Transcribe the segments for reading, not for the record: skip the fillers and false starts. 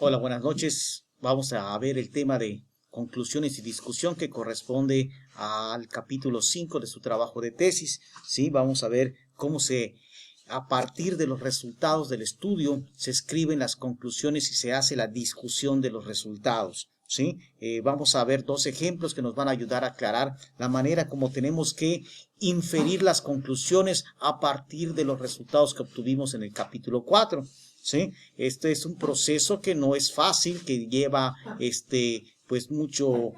Hola, buenas noches. Vamos a ver el tema de conclusiones y discusión que corresponde al capítulo 5 de su trabajo de tesis. ¿Sí? Vamos a ver cómo a partir de los resultados del estudio, se escriben las conclusiones y se hace la discusión de los resultados. ¿Sí? Vamos a ver dos ejemplos que nos van a ayudar a aclarar la manera como tenemos que inferir las conclusiones a partir de los resultados que obtuvimos en el capítulo 4. ¿Sí? Este es un proceso que no es fácil, que lleva pues mucho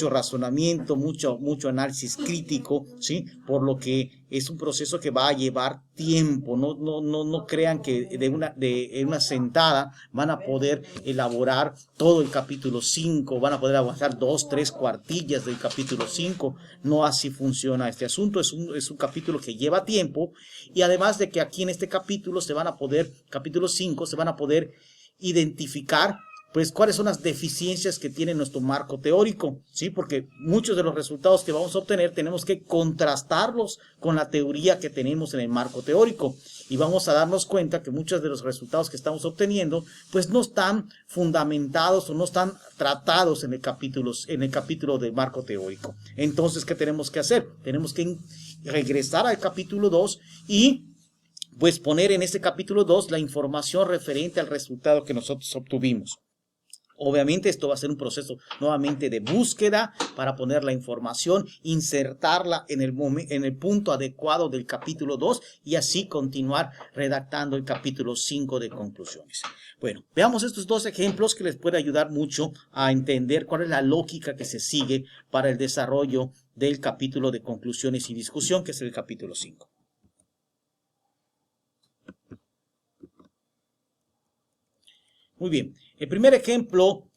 razonamiento, mucho análisis crítico, ¿sí? Por lo que es un proceso que va a llevar tiempo. No crean que en una sentada van a poder elaborar todo el capítulo 5, van a poder avanzar 2, 3 cuartillas del capítulo 5. No así funciona este asunto. Es un capítulo que lleva tiempo, y además de que aquí en este capítulo capítulo 5, se van a poder identificar pues cuáles son las deficiencias que tiene nuestro marco teórico, ¿sí? Porque muchos de los resultados que vamos a obtener tenemos que contrastarlos con la teoría que tenemos en el marco teórico, y vamos a darnos cuenta que muchos de los resultados que estamos obteniendo pues no están fundamentados o no están tratados en el capítulo del marco teórico. Entonces, ¿qué tenemos que hacer? Tenemos que regresar al capítulo 2 y pues poner en este capítulo 2 la información referente al resultado que nosotros obtuvimos. Obviamente esto va a ser un proceso nuevamente de búsqueda para poner la información, insertarla en el punto adecuado del capítulo 2 y así continuar redactando el capítulo 5 de conclusiones. Bueno, veamos estos dos ejemplos que les puede ayudar mucho a entender cuál es la lógica que se sigue para el desarrollo del capítulo de conclusiones y discusión, que es el capítulo 5. Muy bien, el primer ejemplo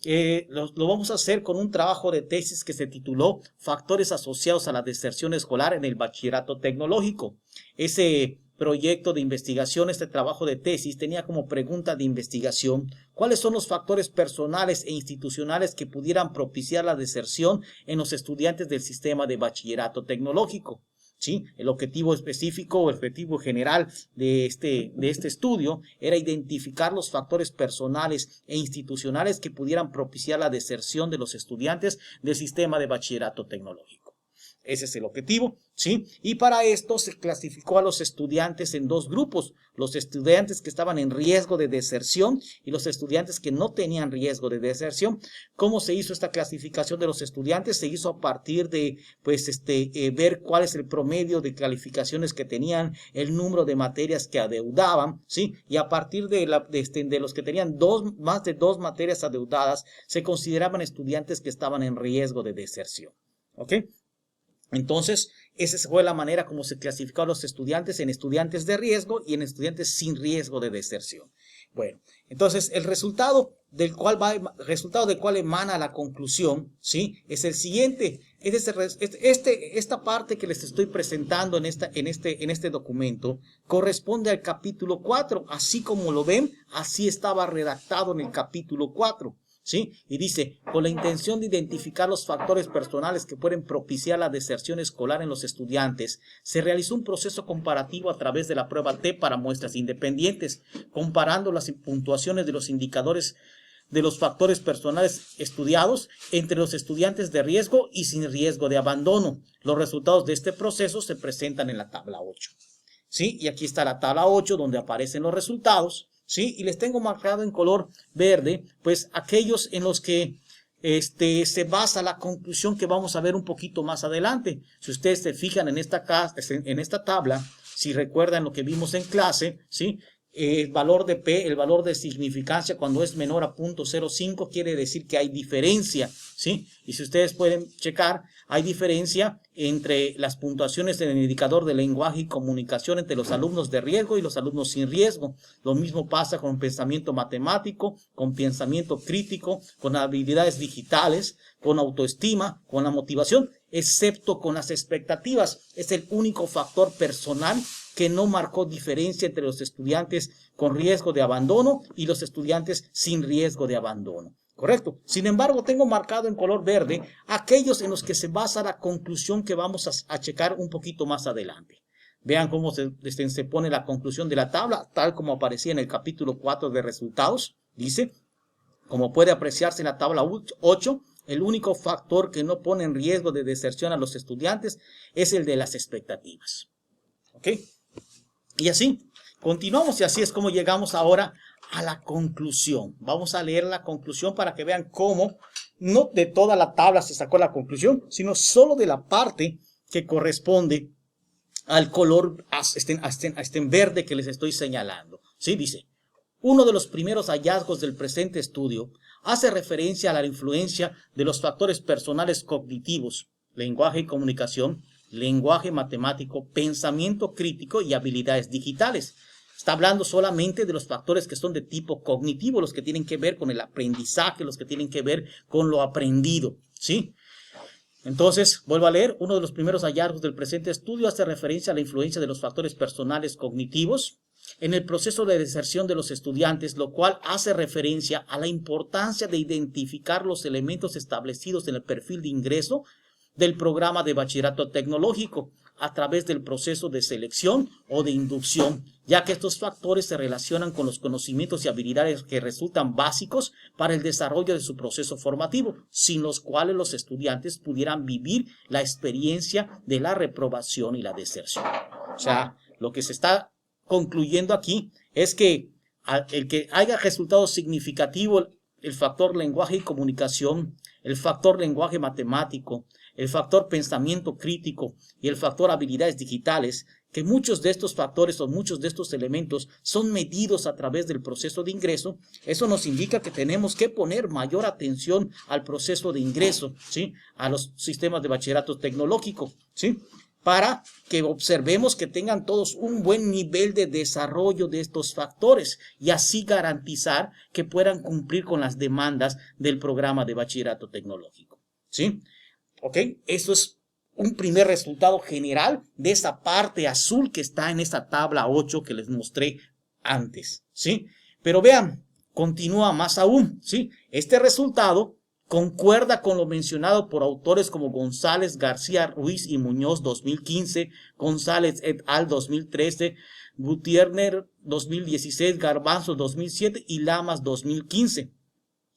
lo vamos a hacer con un trabajo de tesis que se tituló Factores asociados a la deserción escolar en el bachillerato tecnológico. Ese proyecto de investigación, este trabajo de tesis, tenía como pregunta de investigación cuáles son los factores personales e institucionales que pudieran propiciar la deserción en los estudiantes del sistema de bachillerato tecnológico. ¿Sí? El objetivo específico o el objetivo general de este estudio era identificar los factores personales e institucionales que pudieran propiciar la deserción de los estudiantes del sistema de bachillerato tecnológico. Ese es el objetivo, ¿sí? Y para esto se clasificó a los estudiantes en dos grupos: los estudiantes que estaban en riesgo de deserción y los estudiantes que no tenían riesgo de deserción. ¿Cómo se hizo esta clasificación de los estudiantes? Se hizo a partir de, ver cuál es el promedio de calificaciones que tenían, el número de materias que adeudaban, ¿sí? Y a partir de los que tenían más de 2 materias adeudadas, se consideraban estudiantes que estaban en riesgo de deserción, ¿ok? Entonces, esa fue la manera como se clasificó a los estudiantes en estudiantes de riesgo y en estudiantes sin riesgo de deserción. Bueno, entonces el resultado del cual emana la conclusión, ¿sí? Es el siguiente. Esta parte que les estoy presentando en este documento corresponde al capítulo 4. Así como lo ven, así estaba redactado en el capítulo 4. ¿Sí? Y dice, con la intención de identificar los factores personales que pueden propiciar la deserción escolar en los estudiantes, se realizó un proceso comparativo a través de la prueba T para muestras independientes, comparando las puntuaciones de los indicadores de los factores personales estudiados entre los estudiantes de riesgo y sin riesgo de abandono. Los resultados de este proceso se presentan en la tabla 8. ¿Sí? Y aquí está la tabla 8 donde aparecen los resultados. ¿Sí? Y les tengo marcado en color verde, pues aquellos en los que se basa la conclusión que vamos a ver un poquito más adelante. Si ustedes se fijan en esta tabla, si recuerdan lo que vimos en clase, ¿sí? El valor de P, el valor de significancia, cuando es menor a 0.05, quiere decir que hay diferencia, ¿sí? Y si ustedes pueden checar, hay diferencia entre las puntuaciones en el indicador de lenguaje y comunicación entre los alumnos de riesgo y los alumnos sin riesgo. Lo mismo pasa con pensamiento matemático, con pensamiento crítico, con habilidades digitales, con autoestima, con la motivación, excepto con las expectativas. Es el único factor personal que no marcó diferencia entre los estudiantes con riesgo de abandono y los estudiantes sin riesgo de abandono. ¿Correcto? Sin embargo, tengo marcado en color verde aquellos en los que se basa la conclusión que vamos a checar un poquito más adelante. Vean cómo se pone la conclusión de la tabla, tal como aparecía en el capítulo 4 de resultados. Dice, Como puede apreciarse en la tabla 8, el único factor que no pone en riesgo de deserción a los estudiantes es el de las expectativas. ¿Ok? Y así, continuamos y así es como llegamos ahora a la conclusión. Vamos a leer la conclusión para que vean cómo no de toda la tabla se sacó la conclusión, sino solo de la parte que corresponde al color en verde que les estoy señalando. ¿Sí? Dice, uno de los primeros hallazgos del presente estudio hace referencia a la influencia de los factores personales cognitivos, lenguaje y comunicación, lenguaje matemático, pensamiento crítico y habilidades digitales. Está hablando solamente de los factores que son de tipo cognitivo, los que tienen que ver con el aprendizaje, los que tienen que ver con lo aprendido, ¿sí? Entonces, vuelvo a leer, uno de los primeros hallazgos del presente estudio hace referencia a la influencia de los factores personales cognitivos en el proceso de deserción de los estudiantes, lo cual hace referencia a la importancia de identificar los elementos establecidos en el perfil de ingreso del programa de bachillerato tecnológico a través del proceso de selección o de inducción, ya que estos factores se relacionan con los conocimientos y habilidades que resultan básicos para el desarrollo de su proceso formativo, sin los cuales los estudiantes pudieran vivir la experiencia de la reprobación y la deserción. O sea, lo que se está concluyendo aquí es que el que haya resultado significativo el factor lenguaje y comunicación, el factor lenguaje matemático, el factor pensamiento crítico y el factor habilidades digitales, que muchos de estos factores o muchos de estos elementos son medidos a través del proceso de ingreso, eso nos indica que tenemos que poner mayor atención al proceso de ingreso, ¿sí? A los sistemas de bachillerato tecnológico, ¿sí? Para que observemos que tengan todos un buen nivel de desarrollo de estos factores y así garantizar que puedan cumplir con las demandas del programa de bachillerato tecnológico, ¿sí? ¿Ok? Eso es un primer resultado general de esa parte azul que está en esa tabla 8 que les mostré antes, ¿sí? Pero vean, continúa más aún, ¿sí? Este resultado concuerda con lo mencionado por autores como González, García, Ruiz y Muñoz 2015, González et al 2013, Gutiérrez 2016, Garbanzo 2007 y Lamas 2015.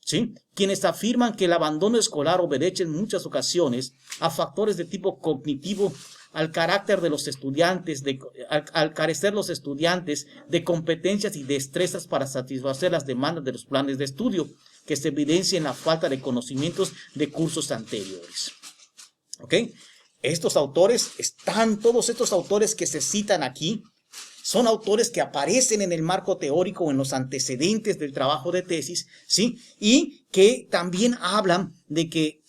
¿Sí? Quienes afirman que el abandono escolar obedece en muchas ocasiones a factores de tipo cognitivo, al carácter de los estudiantes, al carecer los estudiantes de competencias y destrezas para satisfacer las demandas de los planes de estudio, que se evidencia en la falta de conocimientos de cursos anteriores. ¿Ok? Todos estos autores que se citan aquí, son autores que aparecen en el marco teórico o en los antecedentes del trabajo de tesis, ¿sí? Y que también hablan de que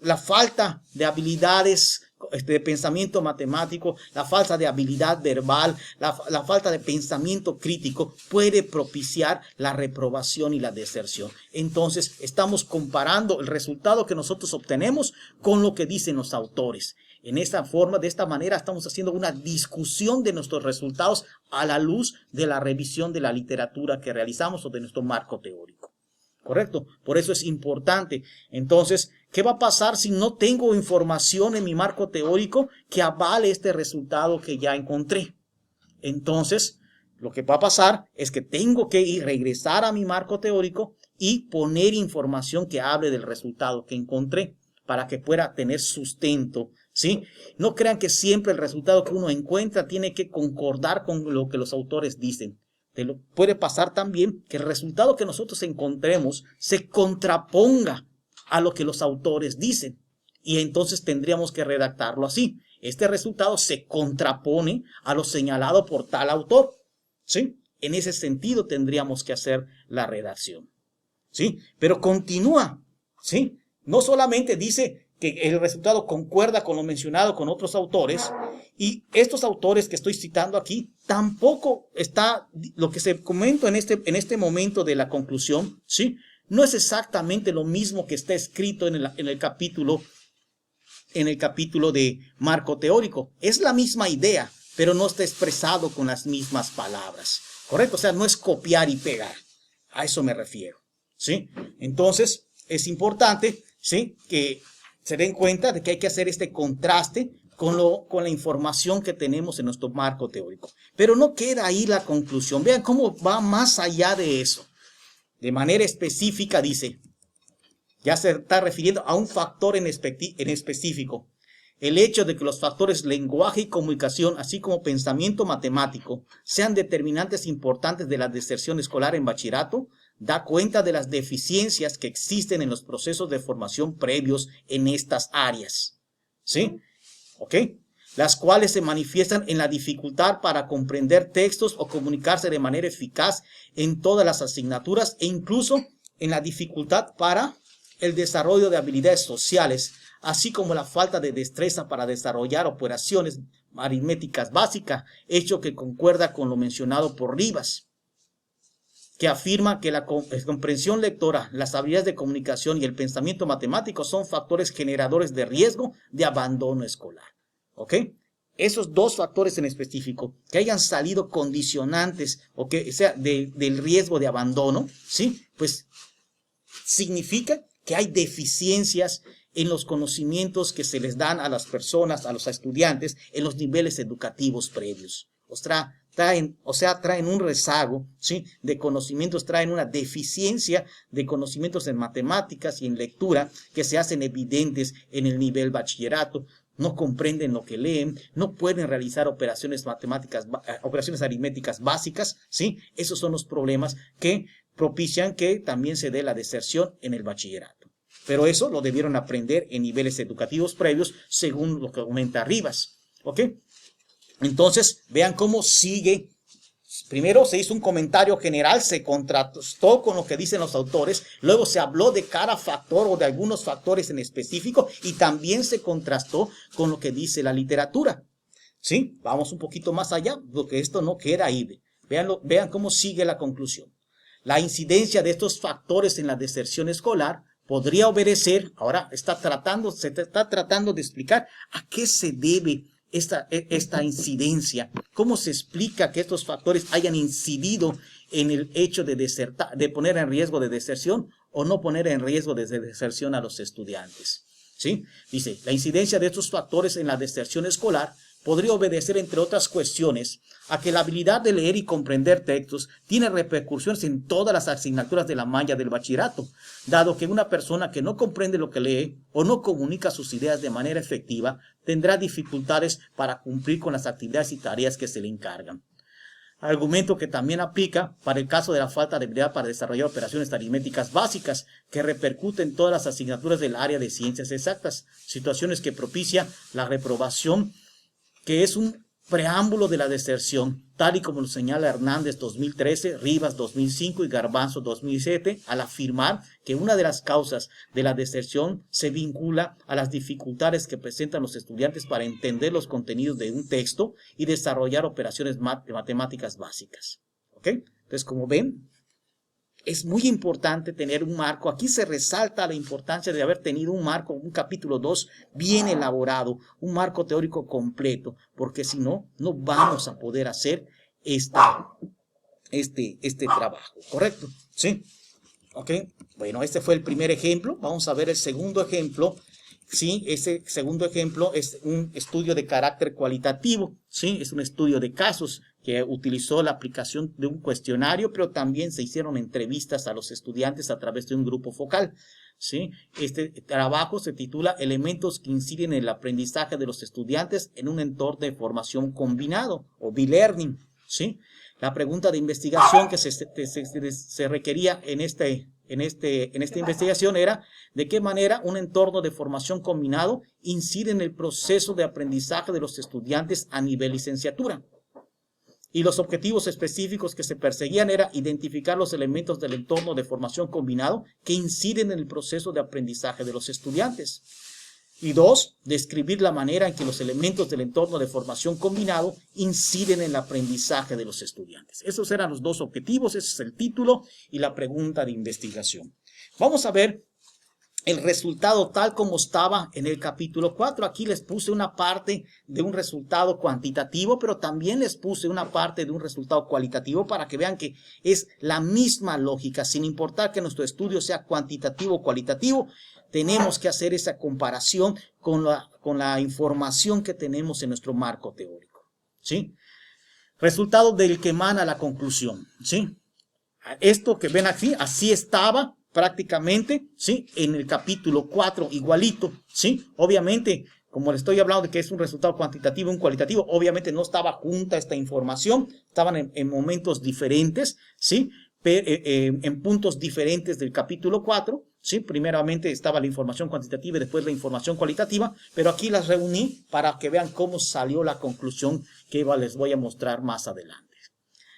la falta de habilidades de pensamiento matemático, la falta de habilidad verbal, la falta de pensamiento crítico puede propiciar la reprobación y la deserción. Entonces, estamos comparando el resultado que nosotros obtenemos con lo que dicen los autores. De esta manera, estamos haciendo una discusión de nuestros resultados a la luz de la revisión de la literatura que realizamos o de nuestro marco teórico. ¿Correcto? Por eso es importante. Entonces, ¿qué va a pasar si no tengo información en mi marco teórico que avale este resultado que ya encontré? Entonces, lo que va a pasar es que tengo que regresar a mi marco teórico y poner información que hable del resultado que encontré para que pueda tener sustento, ¿sí? No crean que siempre el resultado que uno encuentra tiene que concordar con lo que los autores dicen. Puede pasar también que el resultado que nosotros encontremos se contraponga a lo que los autores dicen. Y entonces tendríamos que redactarlo así. Este resultado se contrapone a lo señalado por tal autor, ¿sí? En ese sentido tendríamos que hacer la redacción, ¿sí? Pero continúa, ¿sí? No solamente dice que el resultado concuerda con lo mencionado con otros autores, y estos autores que estoy citando aquí, tampoco está, lo que se comenta en este momento de la conclusión, ¿sí? No es exactamente lo mismo que está escrito en el capítulo de marco teórico. Es la misma idea, pero no está expresado con las mismas palabras, ¿correcto? O sea, no es copiar y pegar. A eso me refiero, ¿sí? Entonces, es importante, ¿sí?, que se den cuenta de que hay que hacer este contraste con la información que tenemos en nuestro marco teórico. Pero no queda ahí la conclusión. Vean cómo va más allá de eso. De manera específica dice, ya se está refiriendo a un factor en específico. El hecho de que los factores lenguaje y comunicación, así como pensamiento matemático, sean determinantes importantes de la deserción escolar en bachillerato, da cuenta de las deficiencias que existen en los procesos de formación previos en estas áreas. ¿Sí? ¿Ok? Las cuales se manifiestan en la dificultad para comprender textos o comunicarse de manera eficaz en todas las asignaturas e incluso en la dificultad para el desarrollo de habilidades sociales, así como la falta de destreza para desarrollar operaciones aritméticas básicas, hecho que concuerda con lo mencionado por Rivas, que afirma que la comprensión lectora, las habilidades de comunicación y el pensamiento matemático son factores generadores de riesgo de abandono escolar. ¿Ok? Esos dos factores en específico, que hayan salido condicionantes o que sea del riesgo de abandono, ¿sí? Pues significa que hay deficiencias en los conocimientos que se les dan a las personas, a los estudiantes, en los niveles educativos previos. Traen un rezago, ¿sí?, de conocimientos, traen una deficiencia de conocimientos en matemáticas y en lectura que se hacen evidentes en el nivel bachillerato. No comprenden lo que leen, no pueden realizar operaciones matemáticas, operaciones aritméticas básicas, ¿sí? Esos son los problemas que propician que también se dé la deserción en el bachillerato. Pero eso lo debieron aprender en niveles educativos previos, según lo que comenta Rivas. ¿Ok? Entonces, vean cómo sigue. Primero se hizo un comentario general, se contrastó con lo que dicen los autores, luego se habló de cada factor o de algunos factores en específico y también se contrastó con lo que dice la literatura. ¿Sí? Vamos un poquito más allá, porque esto no queda ahí. Vean cómo sigue la conclusión. La incidencia de estos factores en la deserción escolar podría obedecer, ahora se está tratando de explicar a qué se debe esta incidencia, cómo se explica que estos factores hayan incidido en el hecho de poner en riesgo de deserción o no poner en riesgo de deserción a los estudiantes. ¿Sí? Dice, la incidencia de estos factores en la deserción escolar podría obedecer, entre otras cuestiones, a que la habilidad de leer y comprender textos tiene repercusiones en todas las asignaturas de la malla del bachillerato, dado que una persona que no comprende lo que lee o no comunica sus ideas de manera efectiva tendrá dificultades para cumplir con las actividades y tareas que se le encargan. Argumento que también aplica para el caso de la falta de habilidad para desarrollar operaciones aritméticas básicas que repercuten en todas las asignaturas del área de ciencias exactas, situaciones que propicia la reprobación, que es un preámbulo de la deserción, tal y como lo señala Hernández 2013, Rivas 2005 y Garbanzo 2007, al afirmar que una de las causas de la deserción se vincula a las dificultades que presentan los estudiantes para entender los contenidos de un texto y desarrollar operaciones matemáticas básicas. ¿Ok? Entonces, como ven, es muy importante tener un marco. Aquí se resalta la importancia de haber tenido un marco, un capítulo 2 bien elaborado, un marco teórico completo, porque si no, no vamos a poder hacer este trabajo, ¿correcto? ¿Sí? ¿Ok? Bueno, este fue el primer ejemplo. Vamos a ver el segundo ejemplo. Sí, ese segundo ejemplo es un estudio de carácter cualitativo, ¿sí? Es un estudio de casos que utilizó la aplicación de un cuestionario, pero también se hicieron entrevistas a los estudiantes a través de un grupo focal, ¿sí? Este trabajo se titula Elementos que inciden en el aprendizaje de los estudiantes en un entorno de formación combinado o B-Learning, ¿sí? La pregunta de investigación que se requería en esta investigación era de qué manera un entorno de formación combinado incide en el proceso de aprendizaje de los estudiantes a nivel licenciatura. Y los objetivos específicos que se perseguían era identificar los elementos del entorno de formación combinado que inciden en el proceso de aprendizaje de los estudiantes. Y 2, describir la manera en que los elementos del entorno de formación combinado inciden en el aprendizaje de los estudiantes. Esos eran los dos objetivos, ese es el título y la pregunta de investigación. Vamos a ver el resultado tal como estaba en el capítulo 4. Aquí les puse una parte de un resultado cuantitativo, pero también les puse una parte de un resultado cualitativo para que vean que es la misma lógica, sin importar que nuestro estudio sea cuantitativo o cualitativo. Tenemos que hacer esa comparación con la información que tenemos en nuestro marco teórico, ¿sí? Resultado del que emana la conclusión, ¿sí? Esto que ven aquí, así estaba prácticamente, ¿sí? En el capítulo 4, igualito, ¿sí? Obviamente, como les estoy hablando de que es un resultado cuantitativo y un cualitativo, obviamente no estaba junta esta información, estaban en momentos diferentes, ¿sí? En puntos diferentes del capítulo 4, ¿sí? Primeramente estaba la información cuantitativa y después la información cualitativa, pero aquí las reuní para que vean cómo salió la conclusión que les voy a mostrar más adelante.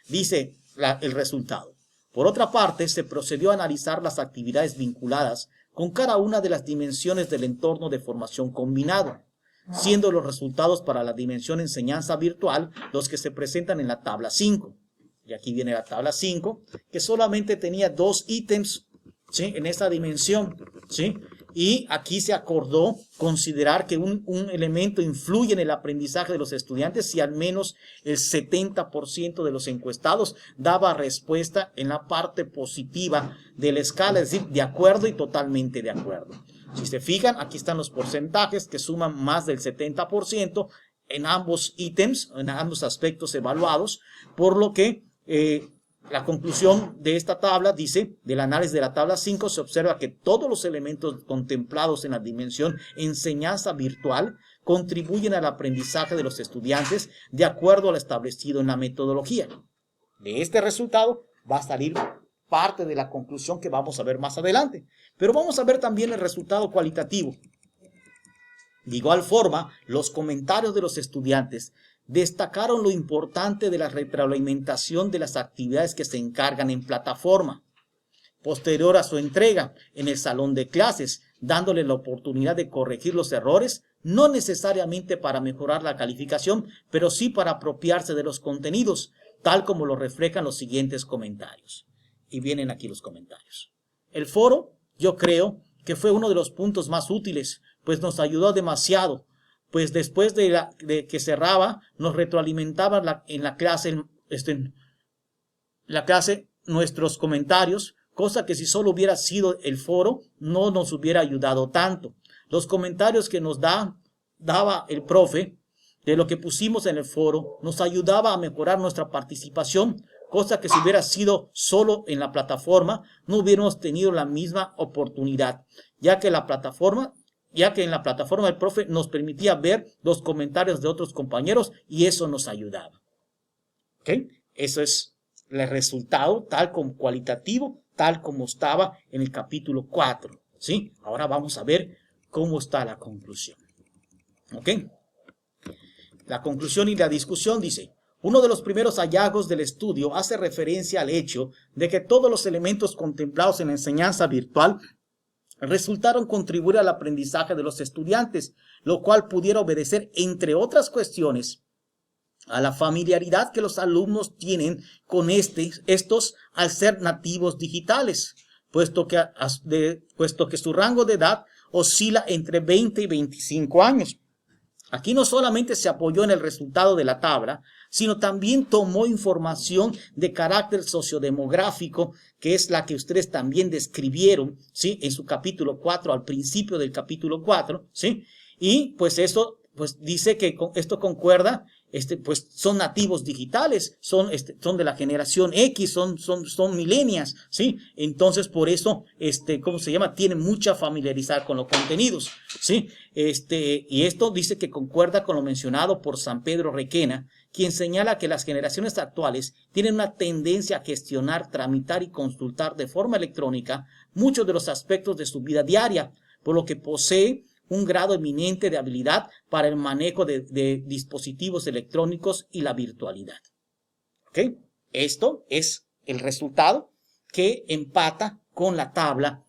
Dice el resultado. Por otra parte, se procedió a analizar las actividades vinculadas con cada una de las dimensiones del entorno de formación combinado, siendo los resultados para la dimensión enseñanza virtual los que se presentan en la tabla 5. Y aquí viene la tabla 5, que solamente tenía 2 ítems, ¿sí? En esta dimensión, ¿sí? Y aquí se acordó considerar que un elemento influye en el aprendizaje de los estudiantes si al menos el 70% de los encuestados daba respuesta en la parte positiva de la escala, es decir, de acuerdo y totalmente de acuerdo. Si se fijan, aquí están los porcentajes que suman más del 70% en ambos ítems, en ambos aspectos evaluados, por lo que la conclusión de esta tabla dice, del análisis de la tabla 5, se observa que todos los elementos contemplados en la dimensión enseñanza virtual contribuyen al aprendizaje de los estudiantes de acuerdo a lo establecido en la metodología. De este resultado va a salir parte de la conclusión que vamos a ver más adelante. Pero vamos a ver también el resultado cualitativo. De igual forma, los comentarios de los estudiantes destacaron lo importante de la retroalimentación de las actividades que se encargan en plataforma, posterior a su entrega en el salón de clases, dándole la oportunidad de corregir los errores, no necesariamente para mejorar la calificación, pero sí para apropiarse de los contenidos, tal como lo reflejan los siguientes comentarios. Y vienen aquí los comentarios. El foro, yo creo que fue uno de los puntos más útiles, pues nos ayudó demasiado. Pues después de que cerraba, nos retroalimentaban en la clase nuestros comentarios, cosa que si solo hubiera sido el foro, no nos hubiera ayudado tanto. Los comentarios que nos daba el profe de lo que pusimos en el foro, nos ayudaba a mejorar nuestra participación, cosa que si hubiera sido solo en la plataforma, no hubiéramos tenido la misma oportunidad, ya que en la plataforma el profe nos permitía ver los comentarios de otros compañeros y eso nos ayudaba. ¿Ok? Eso es el resultado tal como cualitativo, tal como estaba en el capítulo 4. ¿Sí? Ahora vamos a ver cómo está la conclusión. ¿Ok? La conclusión y la discusión dice: uno de los primeros hallazgos del estudio hace referencia al hecho de que todos los elementos contemplados en la enseñanza virtual resultaron contribuir al aprendizaje de los estudiantes, lo cual pudiera obedecer, entre otras cuestiones, a la familiaridad que los alumnos tienen con estos al ser nativos digitales, puesto que su rango de edad oscila entre 20 y 25 años. Aquí no solamente se apoyó en el resultado de la tabla, sino también tomó información de carácter sociodemográfico, que es la que ustedes también describieron, ¿sí? En su capítulo 4, al principio del capítulo 4, ¿sí? Y pues eso pues dice que esto concuerda, pues son nativos digitales, son de la generación X, son millennials, ¿sí? Entonces por eso, ¿cómo se llama? Tienen mucha familiaridad con los contenidos, ¿sí? Y esto dice que concuerda con lo mencionado por San Pedro Requena, quien señala que las generaciones actuales tienen una tendencia a gestionar, tramitar y consultar de forma electrónica muchos de los aspectos de su vida diaria, por lo que posee un grado eminente de habilidad para el manejo de dispositivos electrónicos y la virtualidad. ¿Ok? Esto es el resultado que empata con la tabla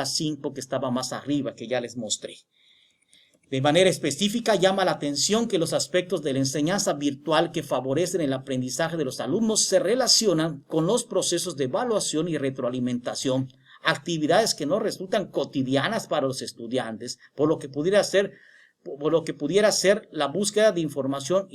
5 que estaba más arriba, que ya les mostré. De manera específica, llama la atención que los aspectos de la enseñanza virtual que favorecen el aprendizaje de los alumnos se relacionan con los procesos de evaluación y retroalimentación, actividades que no resultan cotidianas para los estudiantes, por lo que pudiera ser la búsqueda de información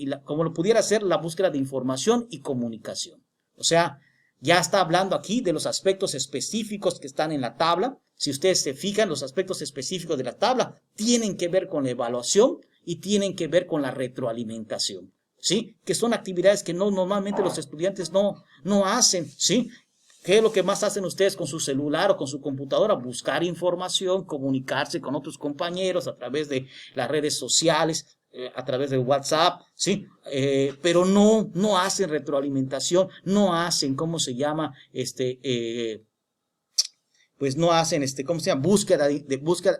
y comunicación. O sea, ya está hablando aquí de los aspectos específicos que están en la tabla. Si ustedes se fijan, los aspectos específicos de la tabla tienen que ver con la evaluación y tienen que ver con la retroalimentación, ¿sí? Que son actividades que normalmente los estudiantes no hacen, ¿sí? ¿Qué es lo que más hacen ustedes con su celular o con su computadora? Buscar información, comunicarse con otros compañeros a través de las redes sociales, a través de WhatsApp, ¿sí? Pero no hacen retroalimentación, no hacen, ¿cómo se llama? Pues no hacen, ¿cómo se llama? Búsqueda,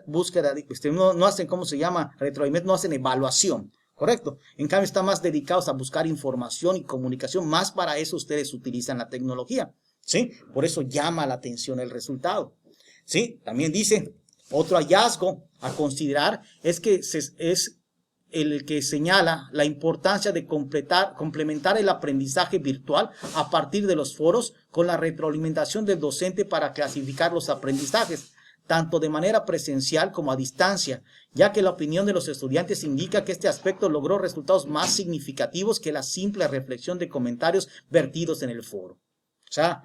no hacen, ¿cómo se llama? Retroalimentación, no hacen evaluación. Correcto. En cambio, están más dedicados a buscar información y comunicación. Más para eso ustedes utilizan la tecnología. ¿Sí? Por eso llama la atención el resultado. ¿Sí? También dice, otro hallazgo a considerar es que es el que señala la importancia de complementar el aprendizaje virtual a partir de los foros con la retroalimentación del docente para clasificar los aprendizajes, tanto de manera presencial como a distancia, ya que la opinión de los estudiantes indica que este aspecto logró resultados más significativos que la simple reflexión de comentarios vertidos en el foro. O sea,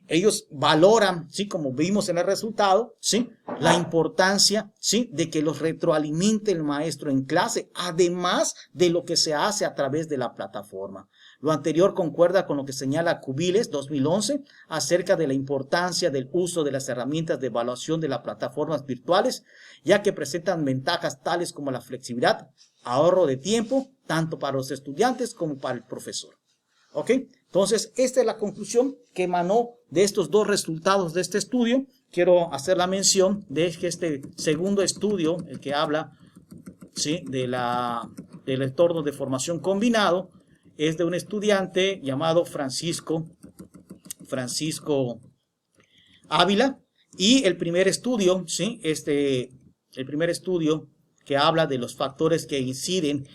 ellos valoran, ¿sí? Como vimos en el resultado, ¿sí? La importancia, ¿sí? De que los retroalimente el maestro en clase, además de lo que se hace a través de la plataforma. Lo anterior concuerda con lo que señala Cubiles 2011 acerca de la importancia del uso de las herramientas de evaluación de las plataformas virtuales, ya que presentan ventajas tales como la flexibilidad, ahorro de tiempo, tanto para los estudiantes como para el profesor. ¿Ok? Entonces, esta es la conclusión que emanó de estos dos resultados de este estudio. Quiero hacer la mención de que este segundo estudio, el que habla, ¿sí? del entorno de formación combinado, es de un estudiante llamado Francisco Ávila. Y el primer estudio, ¿sí? El primer estudio que habla de los factores que inciden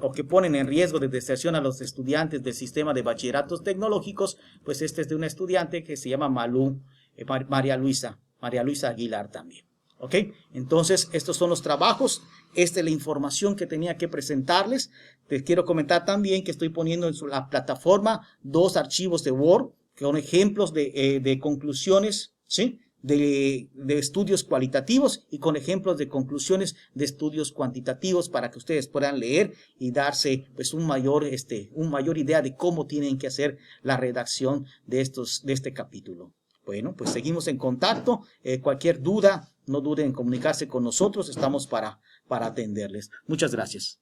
o que ponen en riesgo de deserción a los estudiantes del sistema de bachilleratos tecnológicos, pues este es de una estudiante que se llama María Luisa Aguilar también. ¿Ok? Entonces, estos son los trabajos, esta es la información que tenía que presentarles. Les quiero comentar también que estoy poniendo en la plataforma 2 archivos de Word, que son ejemplos de conclusiones, ¿sí? De estudios cualitativos y con ejemplos de conclusiones de estudios cuantitativos para que ustedes puedan leer y darse pues un mayor idea de cómo tienen que hacer la redacción de este capítulo. Bueno, pues seguimos en contacto. Cualquier duda, no duden en comunicarse con nosotros. Estamos para atenderles. Muchas gracias.